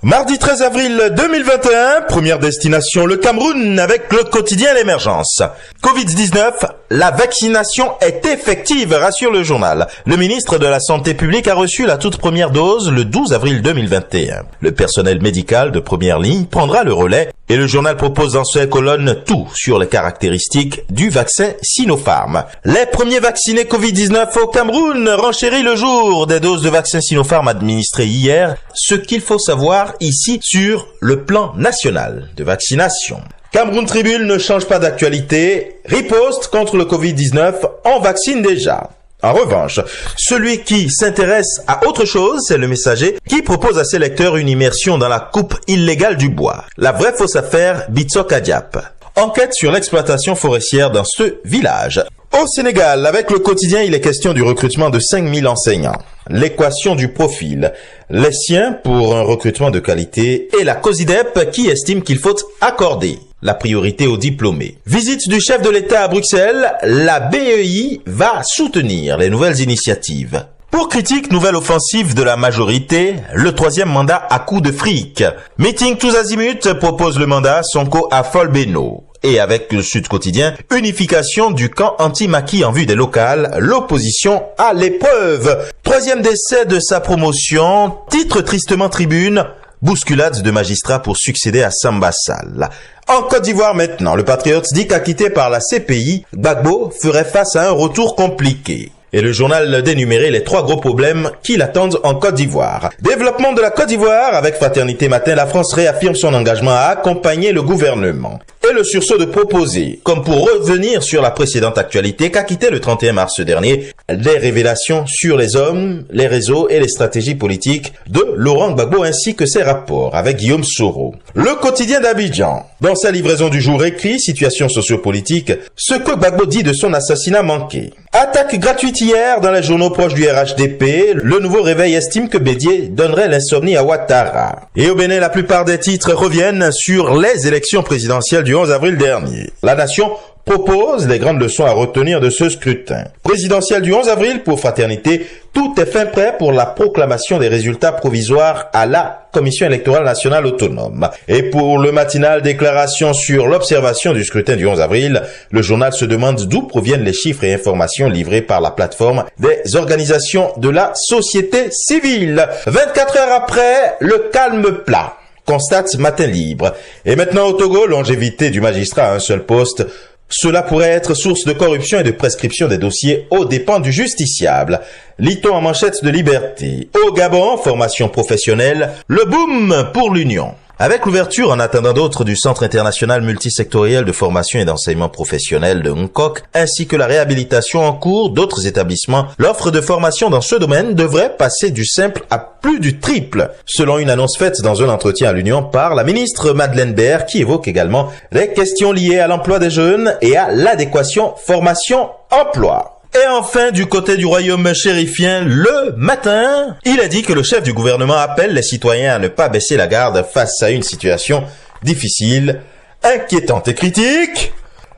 Mardi 13 avril 2021, première destination le Cameroun avec le quotidien L'Émergence. Covid-19, la vaccination est effective, rassure le journal. Le ministre de la Santé publique a reçu la toute première dose le 12 avril 2021. Le personnel médical de première ligne prendra le relais et le journal propose dans ses colonnes tout sur les caractéristiques du vaccin Sinopharm. Les premiers vaccinés Covid-19 au Cameroun renchérit le jour des doses de vaccin Sinopharm administrées hier. Ce qu'il faut savoir ici sur le plan national de vaccination. Cameroun Tribune ne change pas d'actualité. Riposte contre le Covid-19, on vaccine déjà. En revanche, celui qui s'intéresse à autre chose, c'est le Messager qui propose à ses lecteurs une immersion dans la coupe illégale du bois. La vraie fausse affaire Bitsok Adiap. Enquête sur l'exploitation forestière dans ce village. Au Sénégal, avec le quotidien, il est question du recrutement de 5000 enseignants. L'équation du profil, les siens pour un recrutement de qualité et la COSIDEP qui estime qu'il faut accorder la priorité aux diplômés. Visite du chef de l'État à Bruxelles, la BEI va soutenir les nouvelles initiatives. Pour critique, nouvelle offensive de la majorité, le troisième mandat à coup de fric. Meeting tous azimuts propose le mandat Sonko à Folbeno. Et avec le Sud Quotidien, unification du camp anti-maquis en vue des locales, l'opposition à l'épreuve. Troisième décès de sa promotion, titre tristement Tribune, bousculade de magistrats pour succéder à Samba Sall. En Côte d'Ivoire maintenant, le Patriote dit qu'acquitté par la CPI, Gbagbo ferait face à un retour compliqué. Et le journal d'énumérer les 3 gros problèmes qui l'attendent en Côte d'Ivoire. Développement de la Côte d'Ivoire, avec Fraternité Matin, la France réaffirme son engagement à accompagner le gouvernement. Et le sursaut de proposer, comme pour revenir sur la précédente actualité qu'a quitté le 31 mars dernier, des révélations sur les hommes, les réseaux et les stratégies politiques de Laurent Gbagbo ainsi que ses rapports avec Guillaume Soro. Le quotidien d'Abidjan, dans sa livraison du jour écrit, situation sociopolitique, ce que Gbagbo dit de son assassinat manqué. Attaque gratuite hier dans les journaux proches du RHDP, le nouveau réveil estime que Bédié donnerait l'insomnie à Ouattara. Et au Bénin, la plupart des titres reviennent sur les élections présidentielles du 11 avril dernier. La Nation propose les grandes leçons à retenir de ce scrutin. Présidentiel du 11 avril pour Fraternité, tout est fin prêt pour la proclamation des résultats provisoires à la Commission électorale nationale autonome. Et pour le matinal déclaration sur l'observation du scrutin du 11 avril, le journal se demande d'où proviennent les chiffres et informations livrés par la plateforme des organisations de la société civile. 24 heures après, le calme plat, constate Matin Libre. Et maintenant au Togo, longévité du magistrat à un seul poste. Cela pourrait être source de corruption et de prescription des dossiers aux dépens du justiciable. Lit-on en manchette de Liberté. Au Gabon, formation professionnelle, le boom pour l'Union. Avec l'ouverture en attendant d'autres du Centre international multisectoriel de formation et d'enseignement professionnel de Nkok, ainsi que la réhabilitation en cours d'autres établissements, l'offre de formation dans ce domaine devrait passer du simple à plus du triple, selon une annonce faite dans un entretien à l'Union par la ministre Madeleine Baird, qui évoque également les questions liées à l'emploi des jeunes et à l'adéquation formation-emploi. Et enfin, du côté du royaume chérifien, le matin, il a dit que le chef du gouvernement appelle les citoyens à ne pas baisser la garde face à une situation difficile, inquiétante et critique.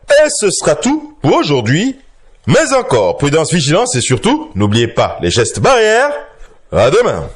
Et ce sera tout pour aujourd'hui. Mais encore, prudence, vigilance et surtout, n'oubliez pas les gestes barrières. À demain.